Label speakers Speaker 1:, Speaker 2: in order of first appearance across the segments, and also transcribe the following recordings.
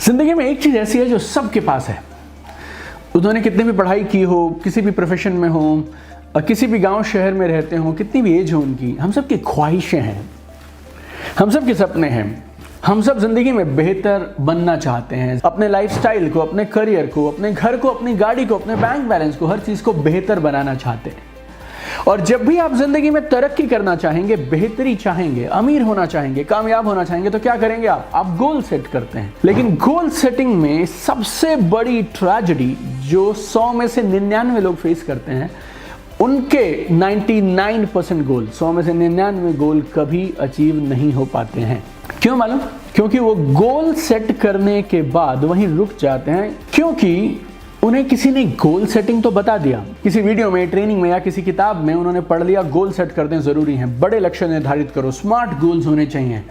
Speaker 1: जिंदगी में एक चीज ऐसी है जो सबके पास है। उन्होंने कितनी भी पढ़ाई की हो, किसी भी प्रोफेशन में हो, किसी भी गांव शहर में रहते हो, कितनी भी एज हो उनकी, हम सब की ख्वाहिशें हैं, हम सब के सपने हैं। हम सब जिंदगी में बेहतर बनना चाहते हैं, अपने लाइफस्टाइल को, अपने करियर को, अपने घर को, अपनी गाड़ी को, अपने बैंक बैलेंस को, हर चीज को बेहतर बनाना चाहते हैं। और जब भी आप जिंदगी में तरक्की करना चाहेंगे, बेहतरी चाहेंगे, अमीर होना चाहेंगे, कामयाब होना चाहेंगे, तो क्या करेंगे आप गोल सेट करते हैं। लेकिन गोल सेटिंग में सबसे बड़ी ट्रेजेडी जो 100 में से 99 लोग फेस करते हैं, उनके 99% गोल, 100 में से 99 गोल कभी अचीव नहीं हो पाते हैं। क्यों मालूम? क्योंकि वो गोल सेट करने के बाद वहीं रुक जाते हैं, क्योंकि उन्हें किसी ने गोल सेटिंग तो बता दिया, किसी वीडियो में, ट्रेनिंग में या किसी किताब में उन्होंने पढ़ लिया गोल सेट कर दें जरूरी है, बड़े लक्ष्य निर्धारित करो, स्मार्ट गोल्स होने चाहिए।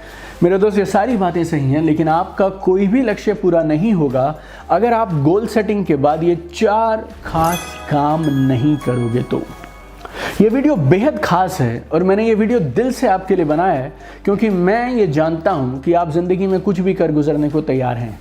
Speaker 1: मेरे दोस्त, ये सारी बातें सही हैं, लेकिन आपका कोई भी लक्ष्य पूरा नहीं होगा अगर आप गोल सेटिंग के बाद ये 4 खास काम नहीं करोगे। तो ये वीडियो बेहद खास है और मैंने ये वीडियो दिल से आपके लिए बनाया है, क्योंकि मैं ये जानता हूं कि आप जिंदगी में कुछ भी कर गुजरने को तैयार हैं।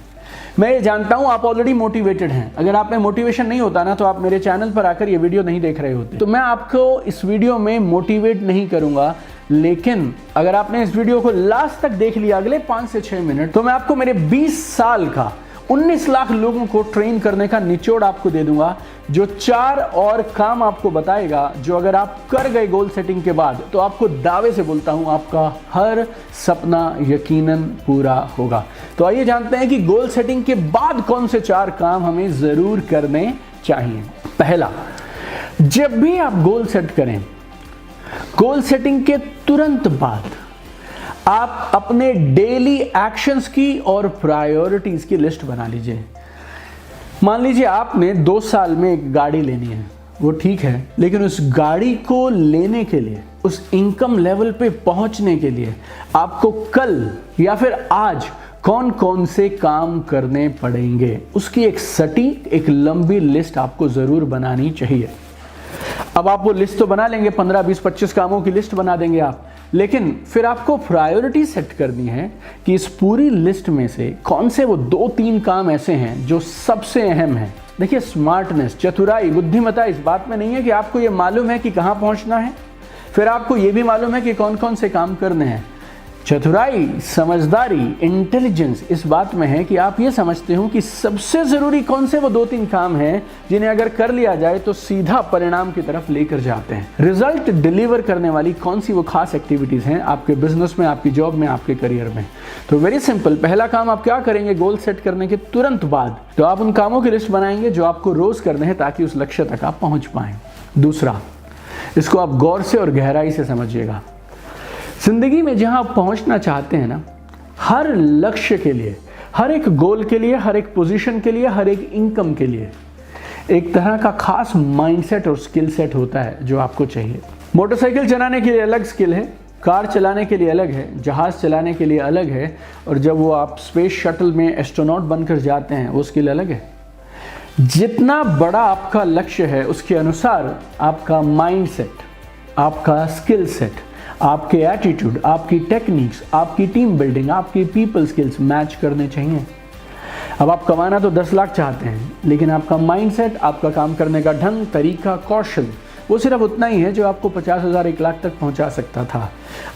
Speaker 1: मैं ये जानता हूं आप ऑलरेडी मोटिवेटेड हैं। अगर आप में मोटिवेशन नहीं होता ना, तो आप मेरे चैनल पर आकर ये वीडियो नहीं देख रहे होते। तो मैं आपको इस वीडियो में मोटिवेट नहीं करूंगा, लेकिन अगर आपने इस वीडियो को लास्ट तक देख लिया, अगले 5 से 6 मिनट, तो मैं आपको मेरे 20 साल का 19 लाख लोगों को ट्रेन करने का निचोड़ आपको दे दूंगा, जो 4 और काम आपको बताएगा, जो अगर आप कर गए गोल सेटिंग के बाद, तो आपको दावे से बोलता हूं आपका हर सपना यकीनन पूरा होगा। तो आइए जानते हैं कि गोल सेटिंग के बाद कौन से 4 काम हमें जरूर करने चाहिए। पहला, जब भी आप गोल सेट करें, गोल सेटिंग के तुरंत बाद आप अपने डेली एक्शंस की और प्रायोरिटीज की लिस्ट बना लीजिए। मान लीजिए आपने 2 साल में एक गाड़ी लेनी है, वो ठीक है, लेकिन उस गाड़ी को लेने के लिए, उस इनकम लेवल पे पहुंचने के लिए आपको कल या फिर आज कौन कौन से काम करने पड़ेंगे, उसकी एक सटीक, एक लंबी लिस्ट आपको जरूर बनानी चाहिए। अब आप वो लिस्ट तो बना लेंगे, 15, 20, 25 कामों की लिस्ट बना देंगे आप, लेकिन फिर आपको प्रायोरिटी सेट करनी है कि इस पूरी लिस्ट में से कौन से वो 2-3 काम ऐसे हैं जो सबसे अहम हैं। देखिए, स्मार्टनेस, चतुराई, बुद्धिमत्ता इस बात में नहीं है कि आपको ये मालूम है कि कहाँ पहुँचना है, फिर आपको ये भी मालूम है कि कौन कौन से काम करने हैं। चतुराई, समझदारी, इंटेलिजेंस इस बात में है कि आप ये समझते हो कि सबसे जरूरी कौन से वो 2-3 काम हैं जिन्हें अगर कर लिया जाए तो सीधा परिणाम की तरफ लेकर जाते हैं। रिजल्ट डिलीवर करने वाली कौन सी वो खास एक्टिविटीज हैं आपके बिजनेस में, आपकी जॉब में, आपके करियर में। तो वेरी सिंपल, पहला काम आप क्या करेंगे गोल सेट करने के तुरंत बाद? तो आप उन कामों की लिस्ट बनाएंगे जो आपको रोज करने हैं, ताकि उस लक्ष्य तक आप पहुंच पाएं। दूसरा, इसको आप गौर से और गहराई से समझिएगा। जिंदगी में जहां आप पहुंचना चाहते हैं ना, हर लक्ष्य के लिए, हर एक गोल के लिए, हर एक पोजीशन के लिए, हर एक इनकम के लिए एक तरह का खास माइंडसेट और स्किल सेट होता है जो आपको चाहिए। मोटरसाइकिल चलाने के लिए अलग स्किल है, कार चलाने के लिए अलग है, जहाज चलाने के लिए अलग है, और जब वो आप स्पेस शटल में एस्ट्रोनॉट बनकर जाते हैं, वो स्किल अलग है। जितना बड़ा आपका लक्ष्य है, उसके अनुसार आपका माइंडसेट, आपका स्किल सेट, आपके एटीट्यूड, आपकी टेक्निक्स, आपकी टीम बिल्डिंग, आपकी पीपल स्किल्स मैच करने चाहिए। अब आप कमाना तो 10 लाख चाहते हैं, लेकिन आपका माइंडसेट, आपका काम करने का ढंग, तरीका, कौशल, वो सिर्फ उतना ही है जो आपको 50,000, 1 लाख तक पहुंचा सकता था।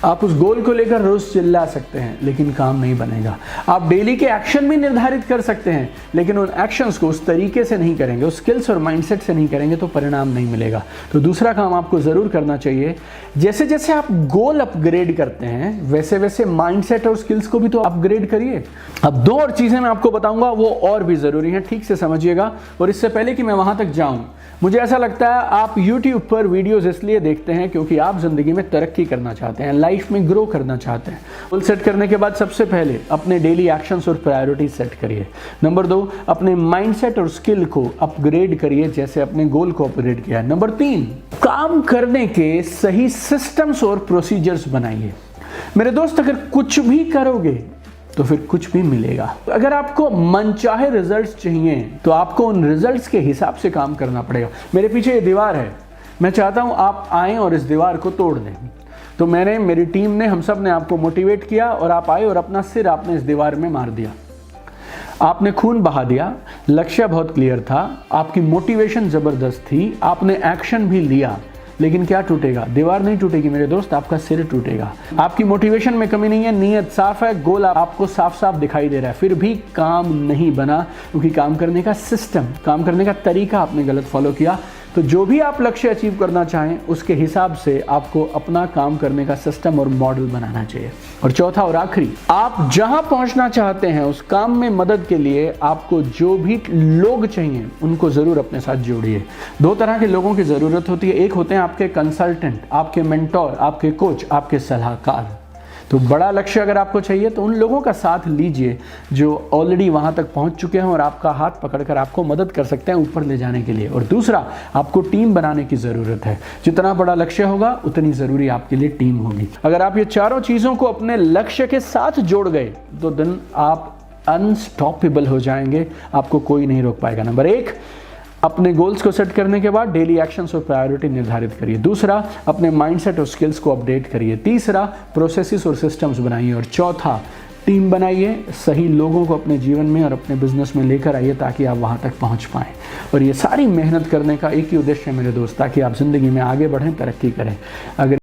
Speaker 1: आप उस गोल को लेकर रोज चिल्ला सकते हैं, लेकिन काम नहीं बनेगा। आप डेली के एक्शन भी निर्धारित कर सकते हैं, लेकिन उन एक्शंस को उस तरीके से नहीं करेंगे, उस स्किल्स और माइंडसेट से नहीं करेंगे, तो परिणाम नहीं मिलेगा। तो दूसरा काम आपको जरूर करना चाहिए, जैसे जैसे आप गोल अपग्रेड करते हैं, वैसे वैसे माइंडसेट और स्किल्स को भी तो अपग्रेड करिए। अब 2 और चीजें मैं आपको बताऊंगा, वो और भी जरूरी हैं, ठीक से समझिएगा। और इससे पहले कि मैं वहां तक जाऊं, मुझे ऐसा लगता है आप YouTube पर वीडियोस इसलिए देखते हैं क्योंकि आप जिंदगी में तरक्की करना चाहते हैं, लाइफ में ग्रो करना चाहते हैं। गोल सेट करने के बाद सबसे पहले अपने डेली एक्शंस और प्रायोरिटीज सेट करिए। नंबर 2, अपने माइंडसेट और स्किल को अपग्रेड करिए, जैसे अपने गोल को अपग्रेड किया। नंबर 3, काम करने के सही सिस्टम्स और प्रोसीजर्स बनाइए। मेरे दोस्त, अगर कुछ भी करोगे तो फिर कुछ भी मिलेगा। अगर आपको मनचाहे रिजल्ट्स चाहिए, तो आपको उन रिजल्ट्स के हिसाब से काम करना पड़ेगा। मेरे पीछे ये दीवार है, मैं चाहता हूं आप आएं और इस दीवार को तोड़ दें। तो मैंने, मेरी टीम ने, हम सब ने आपको मोटिवेट किया और आप आए और अपना सिर आपने इस दीवार में मार दिया। आपने खून बहा दिया, लक्ष्य बहुत क्लियर था, आपकी मोटिवेशन ज़बरदस्त थी, आपने एक्शन भी लिया, लेकिन क्या टूटेगा? दीवार नहीं टूटेगी मेरे दोस्त, आपका सिर टूटेगा। आपकी मोटिवेशन में कमी नहीं है, नीयत साफ है, गोल आपको साफ साफ दिखाई दे रहा है, फिर भी काम नहीं बना, क्योंकि काम करने का सिस्टम, काम करने का तरीका आपने गलत फॉलो किया। तो जो भी आप लक्ष्य अचीव करना चाहें, उसके हिसाब से आपको अपना काम करने का सिस्टम और मॉडल बनाना चाहिए। और चौथा और आखिरी, आप जहां पहुंचना चाहते हैं उस काम में मदद के लिए आपको जो भी लोग चाहिए उनको ज़रूर अपने साथ जोड़िए। दो तरह के लोगों की ज़रूरत होती है, एक होते हैं आपके कंसल्टेंट, आपके मेंटोर, आपके कोच, आपके सलाहकार। तो बड़ा लक्ष्य अगर आपको चाहिए तो उन लोगों का साथ लीजिए जो ऑलरेडी वहाँ तक पहुँच चुके हैं और आपका हाथ पकड़कर आपको मदद कर सकते हैं ऊपर ले जाने के लिए। और दूसरा, आपको टीम बनाने की ज़रूरत है। जितना बड़ा लक्ष्य होगा उतनी ज़रूरी आपके लिए टीम होगी। अगर आप ये चारों चीज़ों को अपने लक्ष्य के साथ जोड़ गए तो दिन आप अनस्टॉपेबल हो जाएंगे, आपको कोई नहीं रोक पाएगा। नंबर 1, अपने गोल्स को सेट करने के बाद डेली एक्शंस और प्रायोरिटी निर्धारित करिए। दूसरा, अपने माइंडसेट और स्किल्स को अपडेट करिए। तीसरा, प्रोसेसेस और सिस्टम्स बनाइए। और चौथा, टीम बनाइए, सही लोगों को अपने जीवन में और अपने बिजनेस में लेकर आइए ताकि आप वहाँ तक पहुँच पाएँ। और ये सारी मेहनत करने का एक ही उद्देश्य है मेरे दोस्त, ताकि आप ज़िंदगी में आगे बढ़ें, तरक्की करें। अगर